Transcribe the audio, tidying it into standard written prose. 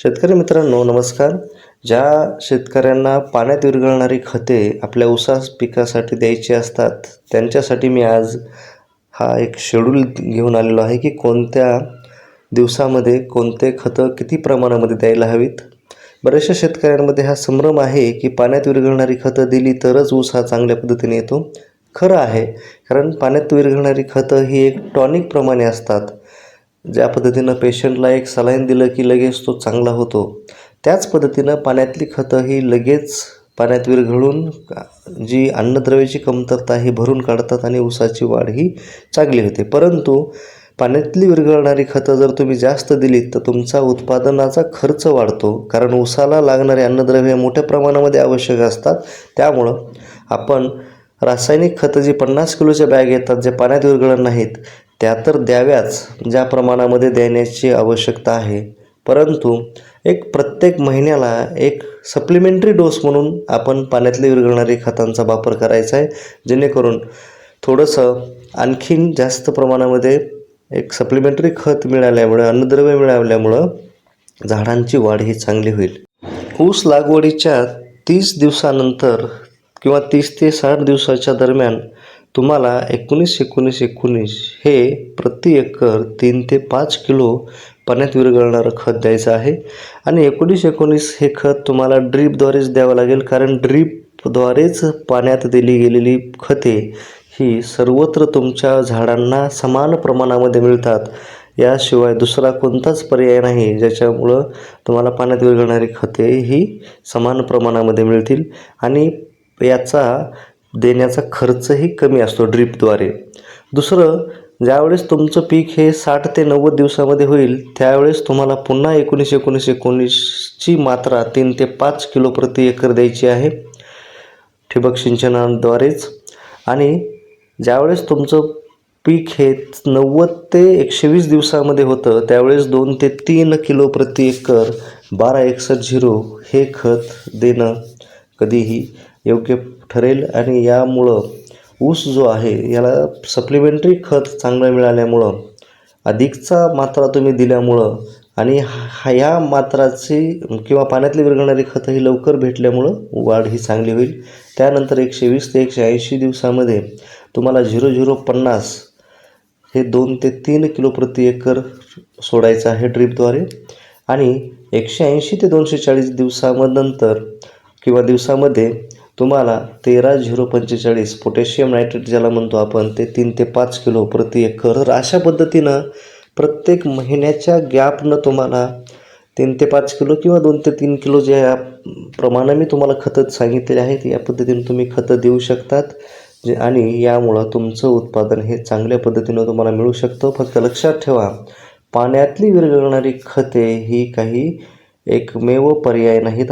शेतकरी मित्रांनो नमस्कार. ज्या शेतकऱ्यांना पाण्यात विरघळणारी खते आपल्या ऊसास पिकासाठी द्यायची असतात त्यांच्यासाठी मी आज हा एक शेड्यूल घेऊन आलेलो आहे की कोणत्या दिवसामध्ये कोणते खतं किती प्रमाणामध्ये द्यायला हवीत. बऱ्याचशा शेतकऱ्यांमध्ये हा संभ्रम आहे की पाण्यात विरघळणारी खतं दिली तरच ऊस हा चांगल्या पद्धतीने येतो. खरं आहे, कारण पाण्यात विरघळणारी खतं ही एक टॉनिक प्रमाणे असतात. ज्या पद्धतीनं पेशंटला एक सलाईन दिलं की लगेच तो चांगला होतो, त्याच पद्धतीनं पाण्यातली खतं ही लगेच पाण्यात विरघळून जी अन्नद्रव्याची कमतरता ही भरून काढतात आणि ऊसाची वाढ ही चांगली होते. परंतु पाण्यातली विरघळणारी खतं जर तुम्ही जास्त दिलीत तर तुमचा उत्पादनाचा खर्च वाढतो, कारण ऊसाला लागणारे अन्नद्रव्य मोठ्या प्रमाणामध्ये आवश्यक असतात. त्यामुळं आपण रासायनिक खतं जी 50 किलोच्या बॅग येतात जे पाण्यात विरघळत नाहीत त्या तर द्याव्याच, ज्या प्रमाणामध्ये देण्याची आवश्यकता आहे. परंतु प्रत्येक महिन्याला एक सप्लिमेंटरी डोस म्हणून आपण पाण्यातली विरघळणारी खतांचा वापर करायचा आहे, जेणेकरून थोडंसं आणखीन जास्त प्रमाणामध्ये एक सप्लिमेंटरी खत मिळाल्यामुळे अन्नद्रव्य मिळाल्यामुळं झाडांची वाढ ही चांगली होईल. ऊस लागवडीच्या 30 दिवसानंतर किंवा 30 ते 60 दिवसाच्या दरम्यान तुम्हाला 19-19-19 हे प्रति एकर 3 ते 5 किलो पाण्यात विरघळणारं खत द्यायचं आहे. आणि 19-19 हे खत तुम्हाला ड्रीपद्वारेच द्यावं लागेल, कारण ड्रीपद्वारेच पाण्यात दिली गेलेली खते ही सर्वत्र तुमच्या झाडांना समान प्रमाणामध्ये मिळतात. याशिवाय दुसरा कोणताच पर्याय नाही ज्याच्यामुळं तुम्हाला पाण्यात विरघळणारी खते ही समान प्रमाणामध्ये मिळतील आणि याचा देण्याचा खर्चही कमी असतो ड्रीपद्वारे. दुसरं, ज्यावेळेस तुमचं पीक हे 60 ते 90 दिवसामध्ये होईल त्यावेळेस तुम्हाला पुन्हा 19-19-19ची मात्रा 3 ते 5 किलो प्रति एकर द्यायची आहे ठिबक सिंचनाद्वारेच. आणि ज्यावेळेस तुमचं पीक हे 90 ते 120 दिवसामध्ये होतं त्यावेळेस 2 ते 3 किलो प्रति एकर 12-61-0 हे खत देणं कधीही योग्य ठरेल. आणि यामुळं ऊस जो आहे याला सप्लिमेंटरी खत चांगलं मिळाल्यामुळं अधिकचा मात्रा तुम्ही दिल्यामुळं आणि ह्या मात्राची किंवा पाण्यातली विरघळणारी खतं ही लवकर भेटल्यामुळं वाढ ही चांगली होईल. त्यानंतर 120 ते 180 दिवसामध्ये तुम्हाला 0050 हे 2 ते 3 किलो प्रति एकर सोडायचं आहे ड्रीपद्वारे. आणि 180 ते 240 दिवसानंतर किंवा दिवसामध्ये तुम्हाला 13-045 पोटॅशियम नायट्रेट ज्याला म्हणतो आपण ते 3 ते 5 किलो प्रति एकर. तर अशा पद्धतीनं प्रत्येक महिन्याच्या गॅपनं तुम्हाला 3 ते 5 किलो किंवा 2 ते 3 किलो ज्या प्रमाणे मी तुम्हाला खतं सांगितलेले आहेत या पद्धतीने तुम्ही खतं देऊ शकतात. आणि यामुळं तुमचं उत्पादन हे चांगल्या पद्धतीनं तुम्हाला मिळू शकतं. फक्त लक्षात ठेवा, पाण्यातली विरघळणारी खते ही काही एकमेव पर्याय नाहीत.